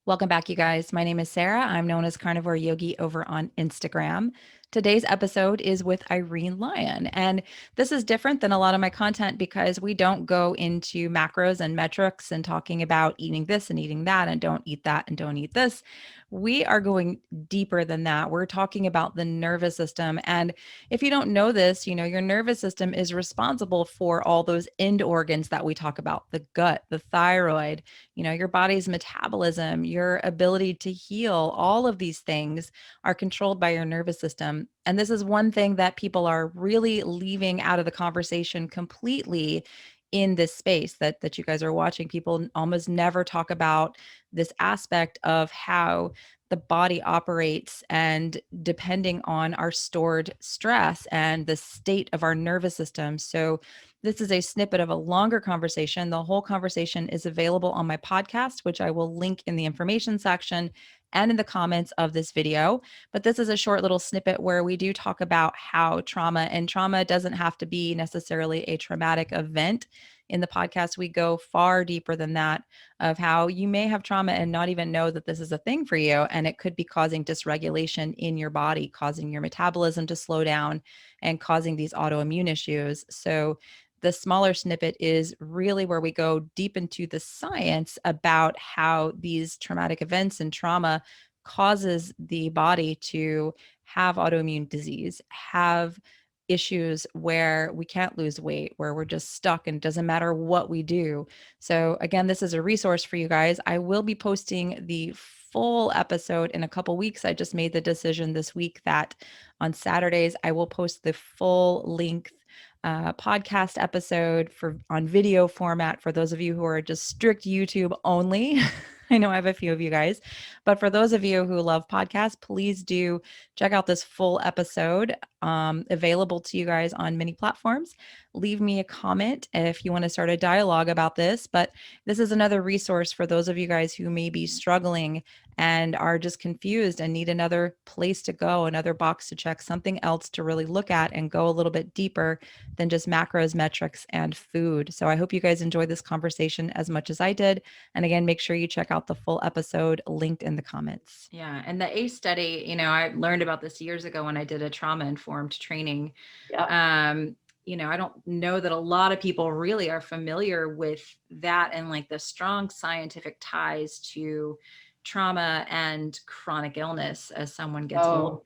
Welcome back, you guys. My name is Sarah. I'm known as Carnivore Yogi over on Instagram. Today's episode is with Irene Lyon. And this is different than a lot of my content because we don't go into macros and metrics and talking about eating this and eating that and don't eat that and don't eat this. We are going deeper than that. We're talking about the nervous system. And if you don't know this, your nervous system is responsible for all those end organs that we talk about, the gut, the thyroid, your body's metabolism, your ability to heal, all of these things are controlled by your nervous system. And this is one thing that people are really leaving out of the conversation completely in this space that you guys are watching. People almost never talk about this aspect of how the body operates and depending on our stored stress and the state of our nervous system. So this is a snippet of a longer conversation. The whole conversation is available on my podcast, which I will link in the information section and in the comments of this video. But this is a short little snippet where we do talk about how trauma doesn't have to be necessarily a traumatic event. In the podcast, we go far deeper than that of how you may have trauma and not even know that this is a thing for you. And it could be causing dysregulation in your body, causing your metabolism to slow down and causing these autoimmune issues. So the smaller snippet is really where we go deep into the science about how these traumatic events and trauma causes the body to have autoimmune disease, have issues where we can't lose weight, where we're just stuck and it doesn't matter what we do. So again, this is a resource for you guys. I will be posting the full episode in a couple weeks. I just made the decision this week that on Saturdays I will post the full length podcast episode for on video format for those of you who are just strict YouTube only. I know I have a few of you guys, but for those of you who love podcasts, please do check out this full episode available to you guys on many platforms. Leave me a comment if you want to start a dialogue about this, but this is another resource for those of you guys who may be struggling and are just confused and need another place to go, another box to check, something else to really look at and go a little bit deeper than just macros, metrics, and food. So I hope you guys enjoyed this conversation as much as I did. And again, make sure you check out the full episode linked in the comments. Yeah. And the ACE study, I learned about this years ago when I did a trauma-informed training. Yeah. I don't know that a lot of people really are familiar with that and like the strong scientific ties to trauma and chronic illness as someone gets older Oh,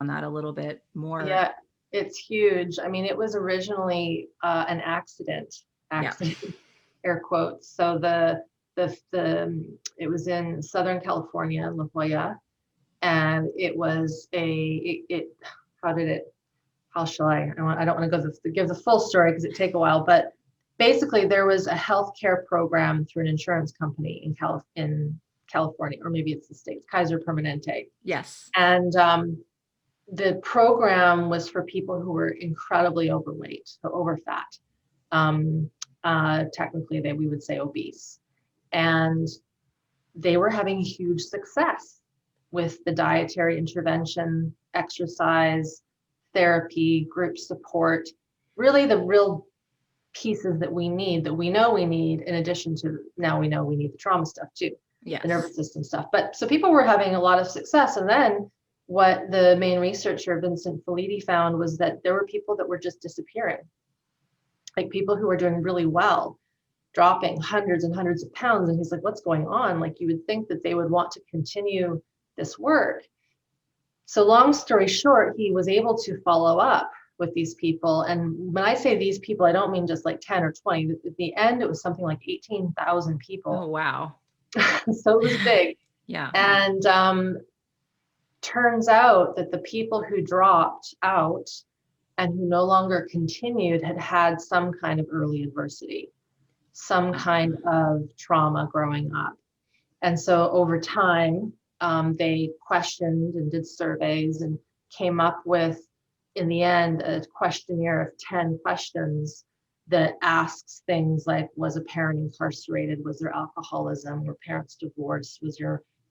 on that a little bit more. yeah. It's huge. I mean, it was originally an Yeah. accident, air quotes. So it was in Southern California, La Jolla, and it was how did it, how shall I don't want to give the full story because it take a while, but basically there was a healthcare program through an insurance company in California, or maybe it's the States, Kaiser Permanente. Yes. And the program was for people who were incredibly overweight, so over fat. Technically, we would say obese. And they were having huge success with the dietary intervention, exercise, therapy, group support, really the real pieces that we need, that we know we need, in addition to now we know we need the trauma stuff too, Yes. the nervous system stuff. But so people were having a lot of success. And then what the main researcher, Vincent Felitti, found was that there were people that were just disappearing, like people who were doing really well, dropping hundreds and hundreds of pounds. And he's like, what's going on? Like, you would think that they would want to continue this work. So long story short, he was able to follow up with these people. And when I say these people, I don't mean just like 10 or 20. At the end, it was something like 18,000 Oh, people. wow. So it was big. Yeah. And turns out that the people who dropped out and who no longer continued had some kind of early adversity, some kind of trauma growing up. And so over time, they questioned and did surveys and came up with, in the end, a questionnaire of 10 questions that asks things like, was a parent incarcerated? Was there alcoholism? Were parents divorced? Was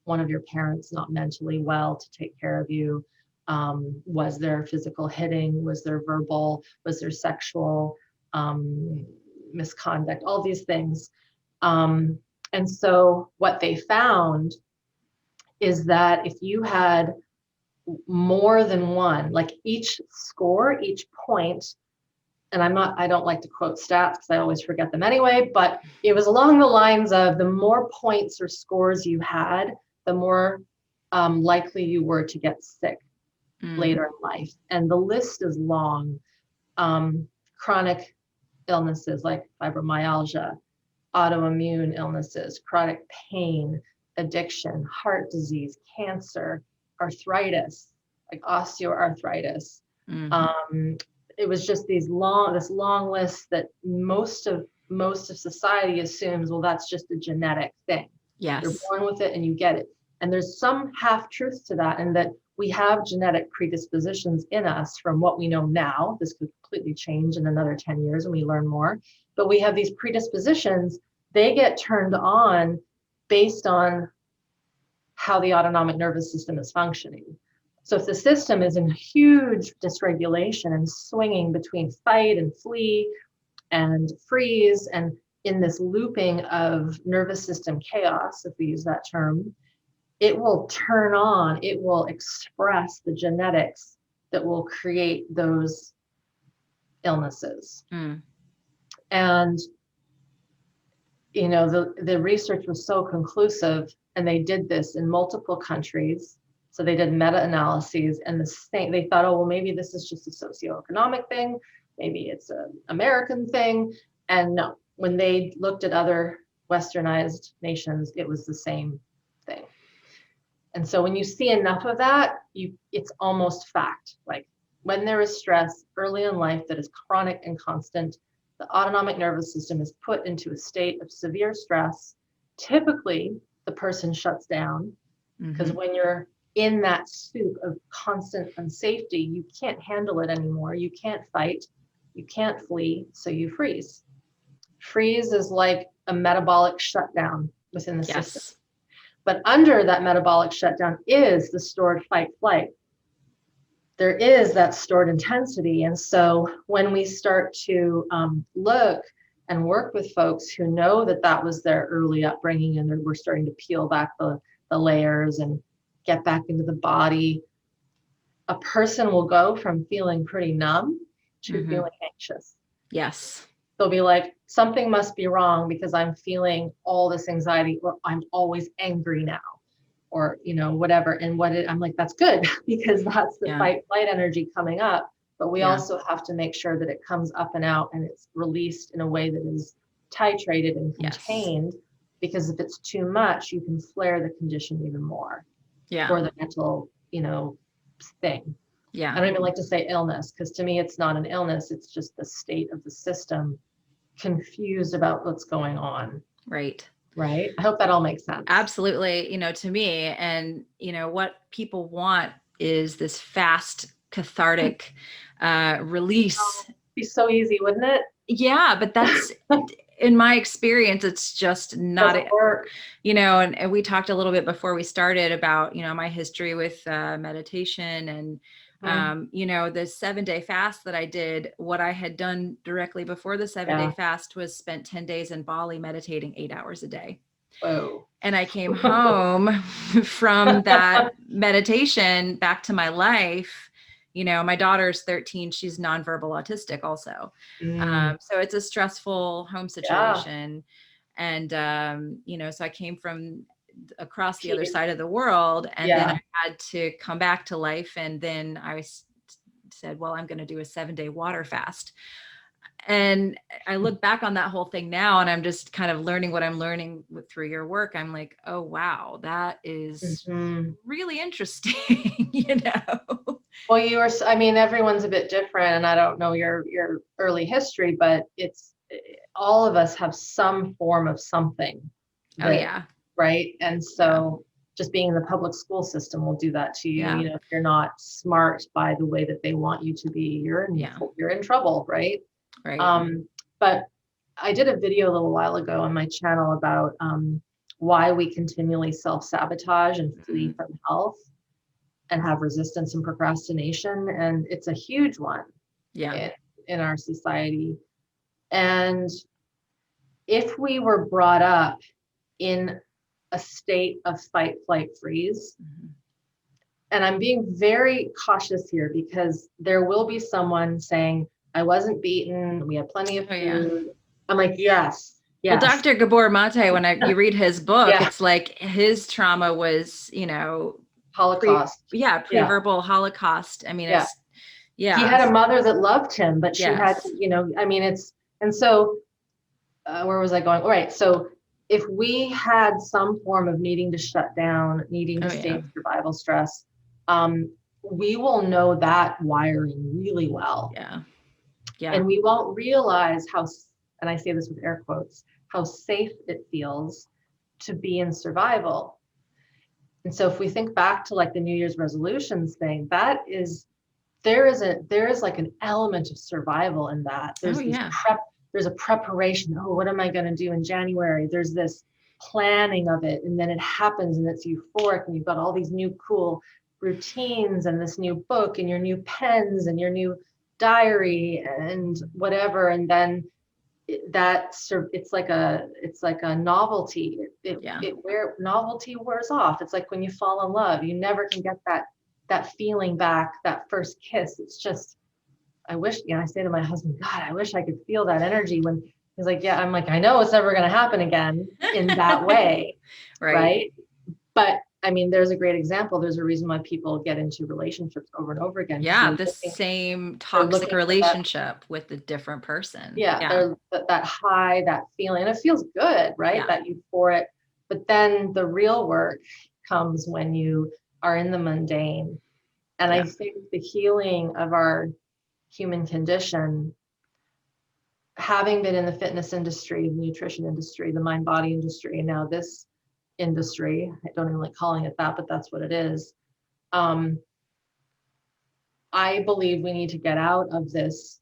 one of your parents not mentally well to take care of you? Was there physical hitting? Was there verbal? Was there sexual misconduct? All these things. And so what they found is that if you had more than one, like each score, each point, and I don't like to quote stats because I always forget them anyway, but it was along the lines of the more points or scores you had, the more likely you were to get sick later in life. And the list is long. Chronic illnesses like fibromyalgia, autoimmune illnesses, chronic pain, addiction, heart disease, cancer, arthritis, like osteoarthritis. It was just this long list that most of society assumes, well, that's just a genetic thing. You're Yes. born with it and you get it. And there's some half truth to that, and that we have genetic predispositions in us from what we know now. This could completely change in another 10 years when we learn more. But we have these predispositions, they get turned on based on how the autonomic nervous system is functioning. So if the system is in huge dysregulation and swinging between fight and flee and freeze and in this looping of nervous system chaos, if we use that term, it will turn on, it will express the genetics that will create those illnesses. And the research was so conclusive, and they did this in multiple countries. So they did meta-analyses, and they thought, oh, well, maybe this is just a socioeconomic thing, maybe it's an American thing. And no, when they looked at other westernized nations, it was the same thing. And so when you see enough of that, it's almost fact. Like when there is stress early in life that is chronic and constant, the autonomic nervous system is put into a state of severe stress. Typically, the person shuts down, because when you're in that soup of constant unsafety, you can't handle it anymore. You can't fight, you can't flee, so you freeze. Freeze is like a metabolic shutdown within the system. But under that metabolic shutdown is the stored fight flight. There is that stored intensity. And so when we start to look and work with folks who know that that was their early upbringing, and we're starting to peel back the layers and get back into the body, a person will go from feeling pretty numb to feeling anxious. Yes. They'll be like, something must be wrong because I'm feeling all this anxiety, or I'm always angry now, or whatever. And I'm like, that's good, because that's the fight flight energy coming up. But we also have to make sure that it comes up and out, and it's released in a way that is titrated and contained, because if it's too much, you can flare the condition even more, or the mental thing. I don't even like to say illness, because to me it's not an illness, it's just the state of the system confused about what's going on. Right. I hope that all makes sense. Absolutely. To me, and what people want is this fast cathartic release. Oh, it'd be so easy, wouldn't it? Yeah, but that's in my experience, it's just not Doesn't work. And we talked a little bit before we started about my history with meditation, and the 7-day fast that I did. What I had done directly before the 7-day fast was spent 10 days in Bali meditating 8 hours a day. Whoa. And I came home from that meditation back to my life. My daughter's 13. She's nonverbal autistic also. So it's a stressful home situation. And, so I came from across the other side of the world, and then I had to come back to life. And then I said, well, I'm going to do a 7-day water fast. And I look back on that whole thing now, and I'm just kind of learning what I'm learning through your work. I'm like, oh, wow, that is really interesting, Well, everyone's a bit different, and I don't know your early history, but it's all of us have some form of something. Right. And so just being in the public school system will do that to you. If you're not smart by the way that they want you to be, you're in trouble. Right. But I did a video a little while ago on my channel about why we continually self-sabotage and flee from health and have resistance and procrastination. And it's a huge one in our society. And if we were brought up in a state of fight, flight, freeze. Mhm. And I'm being very cautious here because there will be someone saying, I wasn't beaten, we had plenty of Oh yeah. food. I'm like, yes, Well, yes, Dr. Gabor Mate, when you read his book, yeah, it's like his trauma was, Holocaust. Yeah, pre-verbal Holocaust. I mean, yeah. He yeah, had a mother that loved him, but she had to, yes. I mean, and so where was I going? All right. So if we had some form of needing to shut down, needing to Oh stay yeah. in survival stress, we will know that wiring really well. Yeah. Yeah. And we won't realize how, and I say this with air quotes, how safe it feels to be in survival. And so if we think back to like the New Year's resolutions thing, there is like an element of survival in that. Oh yeah. There's a preparation. Oh, what am I going to do in January? There's this planning of it, and then it happens and it's euphoric, and you've got all these new cool routines and this new book and your new pens and your new diary and whatever, and then it's like a novelty. Yeah. Where novelty wears off. It's like when you fall in love, you never can get that feeling back, that first kiss. It's just, I wish, I say to my husband, God, I wish I could feel that energy when he's like, yeah, I'm like, I know it's never going to happen again in that way. Right. Right. But I mean, there's a great example. There's a reason why people get into relationships over and over again because Yeah, the same they're toxic looking for that. relationship with a different person. Yeah, Yeah. they're that high, that feeling, and it feels good, right? Yeah. That euphoric. But then the real work comes when you are in the mundane. And I Yeah. think the healing of our human condition, having been in the fitness industry, the nutrition industry, the mind body industry, and now this industry, I don't even like calling it that, but that's what it is. Um, I believe we need to get out of this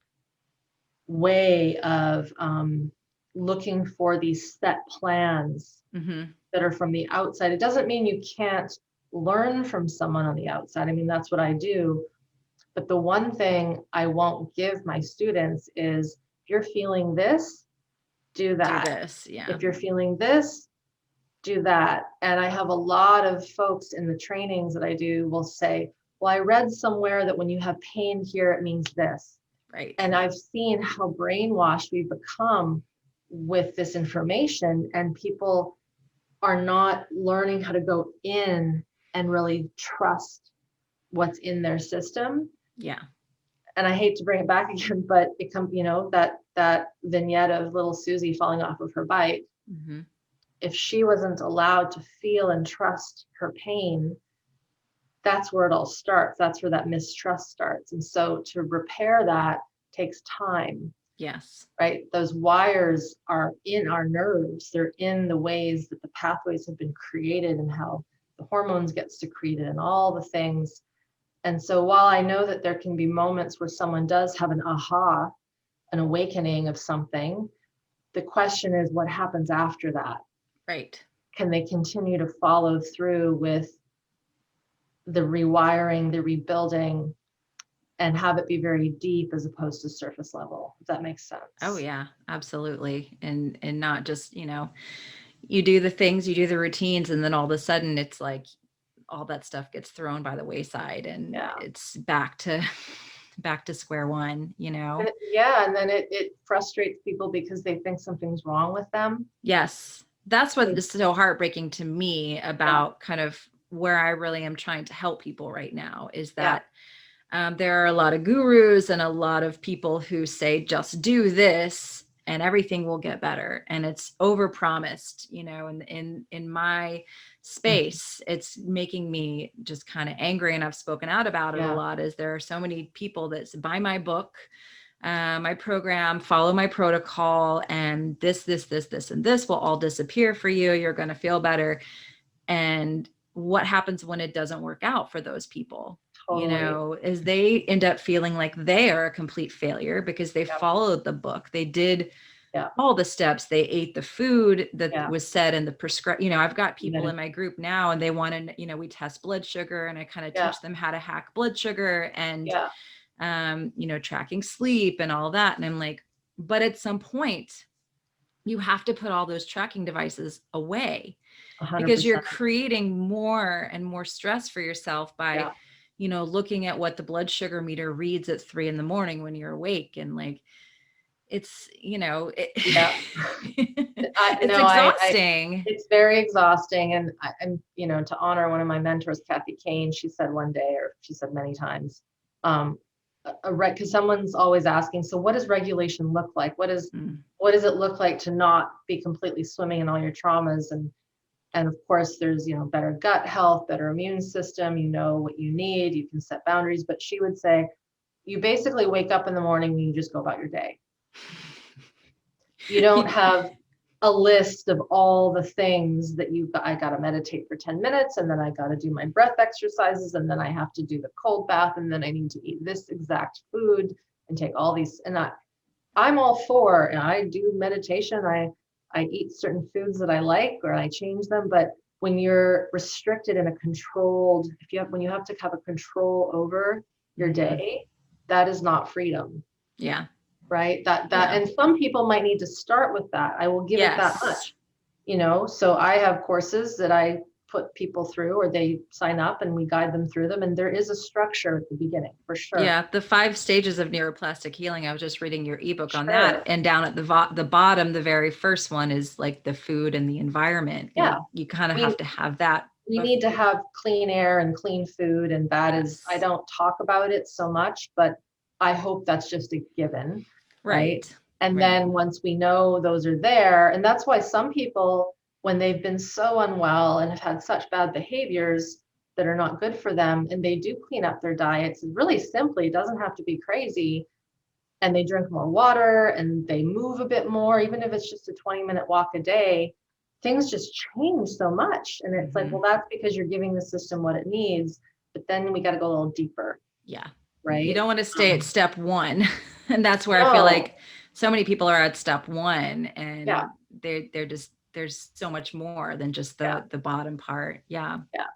way of looking for these set plans Mm-hmm. that are from the outside. It doesn't mean you can't learn from someone on the outside. I mean, that's what I do. But the one thing I won't give my students is if you're feeling this, do Do that. this. Yeah. If you're feeling this, do that. And I have a lot of folks in the trainings that I do will say, well, I read somewhere that when you have pain here, it means this. Right. And I've seen how brainwashed we've become with this information, and people are not learning how to go in and really trust what's in their system. Yeah. And I hate to bring it back again, but it comes, that vignette of little Susie falling off of her bike. Mm-hmm. If she wasn't allowed to feel and trust her pain, that's where it all starts. That's where that mistrust starts. And so to repair that takes time, Yes. right? Those wires are in our nerves. They're in the ways that the pathways have been created and how the hormones get secreted and all the things. And so while I know that there can be moments where someone does have an aha, an awakening of something, the question is what happens after that? Right. Can they continue to follow through with the rewiring, the rebuilding, and have it be very deep as opposed to surface level? If that makes Oh sense. yeah, absolutely. And not just, you do the things, you do the routines, and then all of a sudden it's like all that stuff gets thrown by the wayside and Yeah. it's back to back to square one. Yeah, and then it frustrates people because they think something's wrong with them. Yes. That's what And is so heartbreaking to me yeah, about kind of where I really am trying to help people right now is yeah, that there are a lot of gurus and a lot of people who say, just do this and everything will get better. And it's overpromised, and in my space, it's making me just kind of angry. And I've spoken out about it a yeah, lot, is there are so many people that buy my book, my program, follow my protocol, and this, and this will all disappear for you. You're going to feel better. And what happens when it doesn't work out for those people? totally. Is they end up feeling like they are a complete failure because they Yeah, followed the book. They did yeah, all the steps. They ate the food that yeah. was said in the prescribe. I've got people Minute. in my group now and they want to, we test blood sugar and I kind of Yeah, teach them how to hack blood sugar and, yeah, tracking sleep and all that. And I'm like, but at some point, you have to put all those tracking devices away, because you're 100%. creating more and more stress for yourself by, Yeah. looking at what the blood sugar meter reads at 3 in the morning when you're awake. And like, it's, Yeah. I it's know I exhausting. it's very exhausting, and to honor one of my mentors, Kathy Kane, she said one day, or she said many times, um, because someone's always asking, so what does regulation look like? Mm, What does it look like to not be completely swimming in all your traumas? And of course, there's, better gut health, better immune system, you know what you need, you can set boundaries. But she would say, you basically wake up in the morning and you just go about your day. You don't have a list of all the things that I got to meditate for 10 minutes, and then I got to do my breath exercises, and then I have to do the cold bath, and then I need to eat this exact food and take all these. And I'm all for, and I do meditation. I eat certain foods that I like, or I change them. But when you're restricted in a controlled, when you have to have a control over your mhm. day, that is not freedom. Yeah. Right? Yeah. And some people might need to start with that. I will give it that Yes. much. So I have courses that I put people through, or they sign up and we guide them through them. And there is a structure at the beginning, for sure. Yeah, the 5 stages of neuroplastic healing. I was just reading your ebook on that, Sure. and down at the bottom, the very first one is like the food and the environment. Yeah. You kind of We have to have that. we need to have clean air and clean food, and that is, I Yes. don't talk about it so much, but I hope that's just a given, right? Right. And Right. then once we know those are there, and that's why some people, when they've been so unwell and have had such bad behaviors that are not good for them, and they do clean up their diets really simply, it doesn't have to be crazy, and they drink more water and they move a bit more, even if it's just a 20-minute walk a day, things just change so much. And it's like, Hmm. well, that's because you're giving the system what it needs. But then we got to go a little deeper, Yeah. You right? don't want to stay at step one. And that's where I feel No, like so many people are at step one, yeah, and they're just, there's so much more than just yeah, the bottom part. Yeah. yeah.